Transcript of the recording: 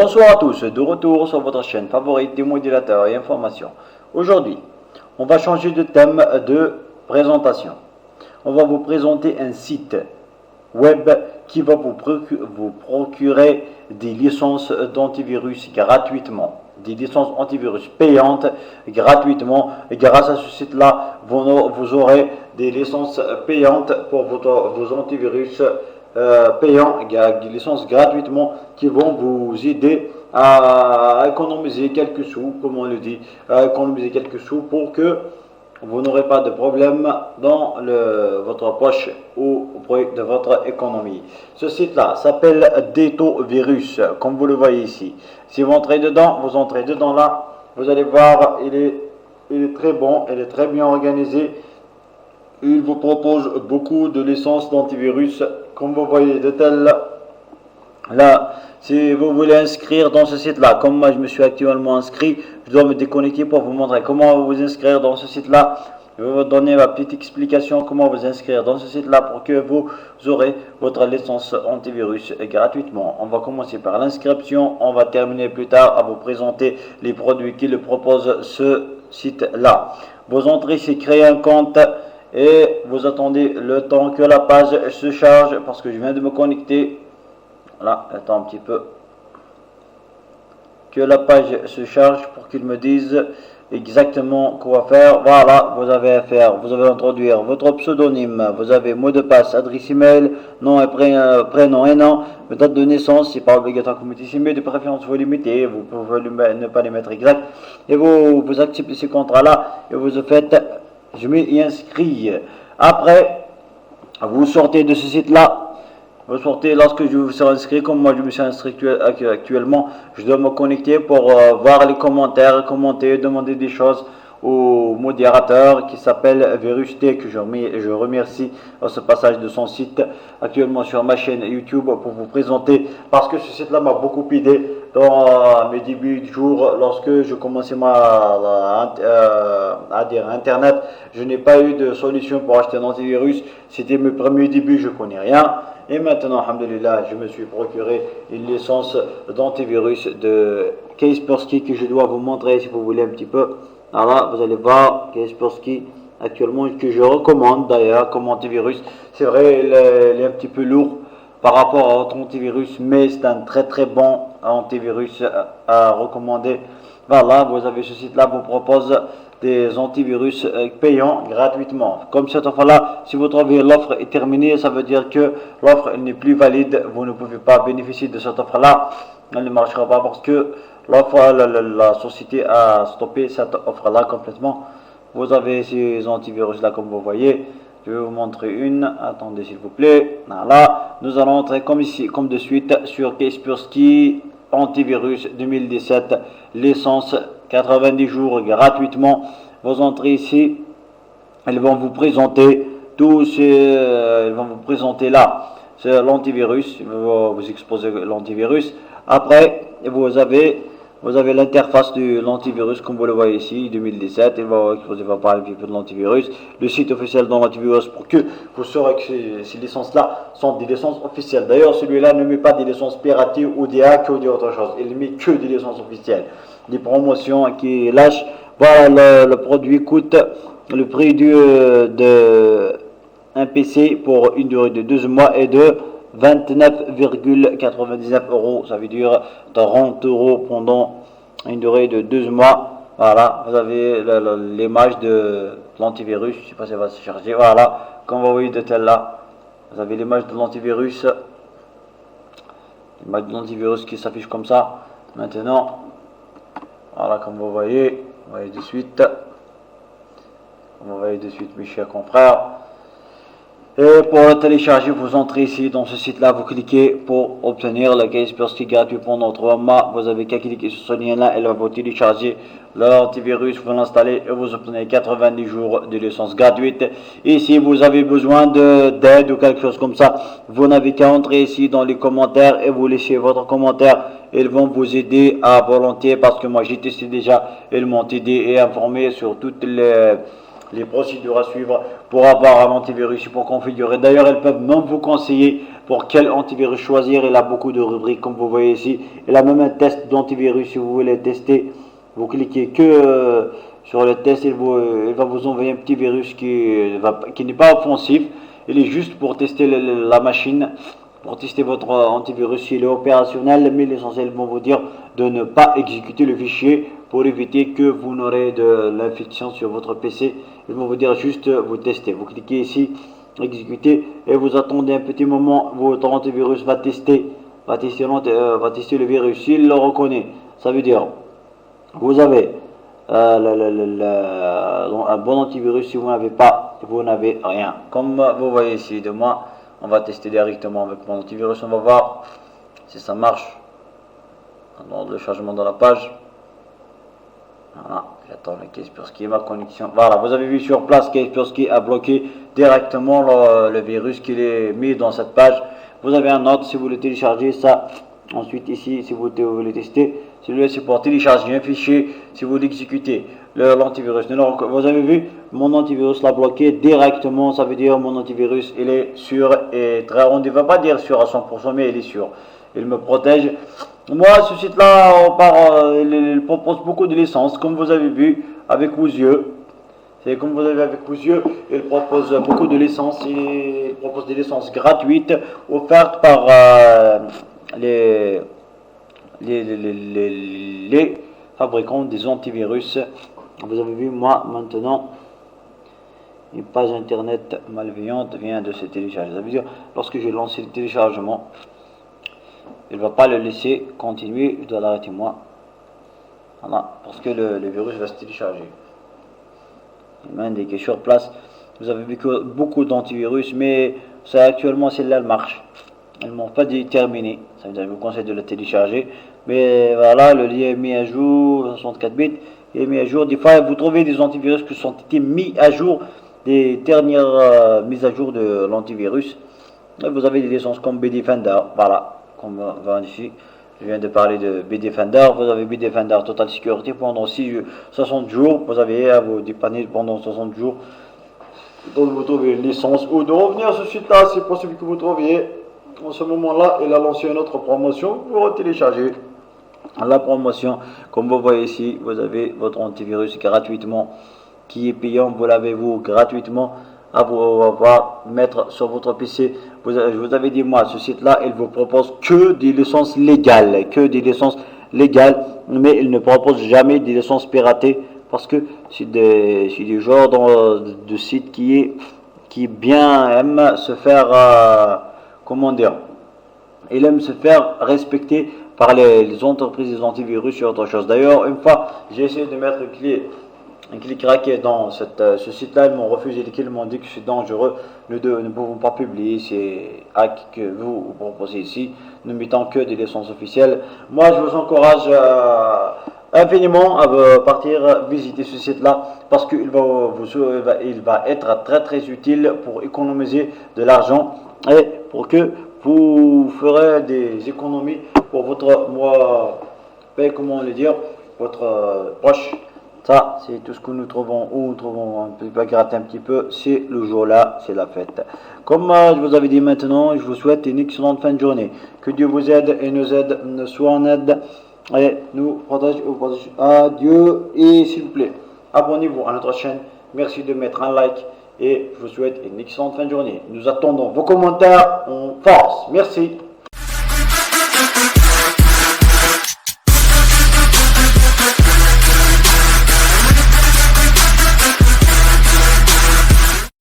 Bonsoir à tous, de retour sur votre chaîne favorite des modérateurs et informations. Aujourd'hui, on va changer de thème de présentation. On va vous présenter un site web qui va vous procurer des licences d'antivirus gratuitement, des licences antivirus payantes gratuitement. Et grâce à ce site-là, vous aurez des licences payantes pour vos antivirus payants, des licences gratuitement qui vont vous aider à économiser quelques sous, comme on le dit, à économiser quelques sous pour que vous n'aurez pas de problème dans votre poche ou de votre économie. Ce site-là s'appelle DetoVirus, comme vous le voyez ici. Si vous entrez dedans là, vous allez voir, il est très bon, il est très bien organisé. Il vous propose beaucoup de licences d'antivirus, comme vous voyez de telles là. Si vous voulez inscrire dans ce site-là, comme moi je me suis actuellement inscrit, je dois me déconnecter pour vous montrer comment vous inscrire dans ce site-là. Je vais vous donner ma petite explication comment vous inscrire dans ce site-là pour que vous aurez votre licence antivirus gratuitement. On va commencer par l'inscription, on va terminer plus tard à vous présenter les produits qui le proposent ce site-là. Vous entrez ici, créer un compte et vous attendez le temps que la page se charge parce que je viens de me connecter. Voilà, attends un petit peu que la page se charge pour qu'il me dise exactement quoi faire. Voilà, vous avez à faire, vous avez à introduire votre pseudonyme, vous avez mot de passe, adresse email, nom et prénom et nom, date de naissance, c'est pas obligatoire comme ici, mais de préférence vous limitez, vous pouvez ne pas les mettre exact, et vous acceptez ces contrats-là, et vous faites, je m'y inscris. Après, vous sortez de ce site-là. Vous sortez lorsque je vous serai inscrit, comme moi je me suis inscrit actuellement, je dois me connecter pour voir les commentaires, commenter, demander des choses au modérateur qui s'appelle Virusté, que je remercie à ce passage de son site actuellement sur ma chaîne YouTube pour vous présenter, parce que ce site-là m'a beaucoup aidé dans mes débuts de jour lorsque je commençais à dire Internet. Je n'ai pas eu de solution pour acheter un antivirus, c'était mes premiers débuts, je ne connais rien. Et maintenant, alhamdoulilah, je me suis procuré une licence d'antivirus de Kaspersky que je dois vous montrer si vous voulez un petit peu. Alors vous allez voir Kaspersky actuellement que je recommande d'ailleurs comme antivirus. C'est vrai, il est un petit peu lourd par rapport à votre antivirus, mais c'est un très très bon antivirus à recommander. Voilà, vous avez ce site-là vous propose des antivirus payants gratuitement. Comme cette offre-là, si vous trouvez l'offre est terminée, ça veut dire que l'offre n'est plus valide. Vous ne pouvez pas bénéficier de cette offre-là. Elle ne marchera pas parce que l'offre, la société a stoppé cette offre-là complètement. Vous avez ces antivirus-là comme vous voyez. Je vais vous montrer une. Attendez s'il vous plaît. Voilà. Nous allons entrer comme ici, comme de suite sur Kaspersky Antivirus 2017, licence 90 jours gratuitement. Vous entrez ici, elles vont vous présenter elles vont vous présenter là, c'est l'antivirus, vous exposer l'antivirus. Après, vous avez l'interface de l'antivirus comme vous le voyez ici, 2017, il va parler un peu de l'antivirus, le site officiel dans l'antivirus pour que vous saurez que ces licences-là sont des licences officielles. D'ailleurs, celui-là ne met pas des licences piratées ou des hacks ou d'autres choses, il ne met que des licences officielles. Des promotions qui lâchent. Voilà, le produit coûte le prix de un PC pour une durée de 12 mois et de 29,99 €. Ça veut dire 30 € pendant une durée de 12 mois. Voilà, vous avez l'image de l'antivirus. Je ne sais pas si ça va se charger. Voilà, comme vous voyez de tel là, vous avez l'image de l'antivirus. L'image de l'antivirus qui s'affiche comme ça. Maintenant, voilà, comme vous voyez de suite. Vous voyez de suite, mes chers confrères. Et pour le télécharger, vous entrez ici dans ce site-là, vous cliquez pour obtenir le Kaspersky gratuit pendant 3 mois. Vous avez qu'à cliquer sur ce lien-là, elle va vous télécharger l'antivirus, vous l'installez et vous obtenez 90 jours de licence gratuite. Et si vous avez besoin d'aide ou quelque chose comme ça, vous n'avez qu'à entrer ici dans les commentaires et vous laissez votre commentaire. Ils vont vous aider à volontiers parce que moi j'ai testé déjà, ils m'ont aidé et informé sur toutes les procédures à suivre pour avoir un antivirus et pour configurer. D'ailleurs, elles peuvent même vous conseiller pour quel antivirus choisir. Il a beaucoup de rubriques comme vous voyez ici. Il a même un test d'antivirus si vous voulez tester. Vous cliquez que sur le test, il va vous envoyer un petit virus qui n'est pas offensif. Il est juste pour tester la machine, pour tester votre antivirus s'il est opérationnel, mais l'essentiel, ils vont vous dire de ne pas exécuter le fichier pour éviter que vous n'aurez de l'infection sur votre PC. Ils vont vous dire juste vous tester. Vous cliquez ici, exécuter, et vous attendez un petit moment. Votre antivirus va tester le virus. S'il le reconnaît, ça veut dire vous avez un bon antivirus. Si vous n'avez pas, vous n'avez rien. Comme vous voyez ici de moi, on va tester directement avec mon antivirus. On va voir si ça marche. Dans le chargement de la page. Voilà, j'attends le Kaspersky, ma connexion. Voilà, vous avez vu sur place Kaspersky a bloqué directement le virus qui est mis dans cette page. Vous avez un autre si vous le téléchargez, ça. Ensuite ici, si vous voulez tester, celui-là c'est pour télécharger un fichier. Si vous l'exécutez, l'antivirus, vous avez vu, mon antivirus l'a bloqué directement. Ça veut dire mon antivirus, il est sûr et très, on ne va pas dire sûr à 100%, mais il est sûr. Il me protège. Moi, ce site-là, il propose beaucoup de licences, comme vous avez vu avec vos yeux. C'est comme vous avez vu avec vos yeux, il propose beaucoup de licences. Il propose des licences gratuites offertes par les fabricants des antivirus. Vous avez vu, moi, maintenant, une page internet malveillante vient de se télécharger. Ça veut dire, lorsque j'ai lancé le téléchargement, il ne va pas le laisser continuer, je dois l'arrêter moi. Voilà, parce que le virus va se télécharger. Il m'a indiqué sur place. Vous avez vu que beaucoup d'antivirus, mais ça actuellement celle-là elle marche. Elles m'ont pas dit terminer. Ça veut dire que je vous conseille de le télécharger. Mais voilà, le lien est mis à jour, 64 bits, il est mis à jour. Des fois, vous trouvez des antivirus qui sont été mis à jour, des dernières mises à jour de l'antivirus. Et vous avez des licences comme Bitdefender, voilà. Comme on va ici, je viens de parler de Bitdefender. Vous avez Bitdefender Total Security pendant 60 jours. Vous avez à vous dépanner pendant 60 jours. Donc vous trouvez une licence ou de revenir à ce site-là, c'est possible que vous trouviez. En ce moment-là, il a lancé une autre promotion pour télécharger. La promotion, comme vous voyez ici, vous avez votre antivirus gratuitement qui est payant. Vous l'avez vous gratuitement à vous mettre sur votre PC. Je vous avais dit, moi, ce site-là, il vous propose que des licences légales, mais il ne propose jamais des licences piratées parce que c'est des genres de sites qui bien aiment se faire, comment dire, il aime se faire respecter par les entreprises des antivirus et autre chose. D'ailleurs, une fois, j'ai essayé de mettre un clic craqué dans ce site-là, ils m'ont refusé, ils m'ont dit que c'est dangereux, nous ne pouvons pas publier ces hacks que vous proposez ici, nous mettons que des licences officielles. Moi, je vous encourage infiniment à partir visiter ce site-là parce qu'il va être très très utile pour économiser de l'argent et pour que vous ferez des économies pour votre comment le dire, votre poche. Ça, c'est tout ce que nous trouvons, où nous trouvons un peu gratter un petit peu, c'est le jour-là, c'est la fête. Comme je vous avais dit maintenant, je vous souhaite une excellente fin de journée. Que Dieu vous aide et nous aide, soit en aide et nous protège. Adieu et s'il vous plaît, abonnez-vous à notre chaîne. Merci de mettre un like et je vous souhaite une excellente fin de journée. Nous attendons vos commentaires en force. Merci.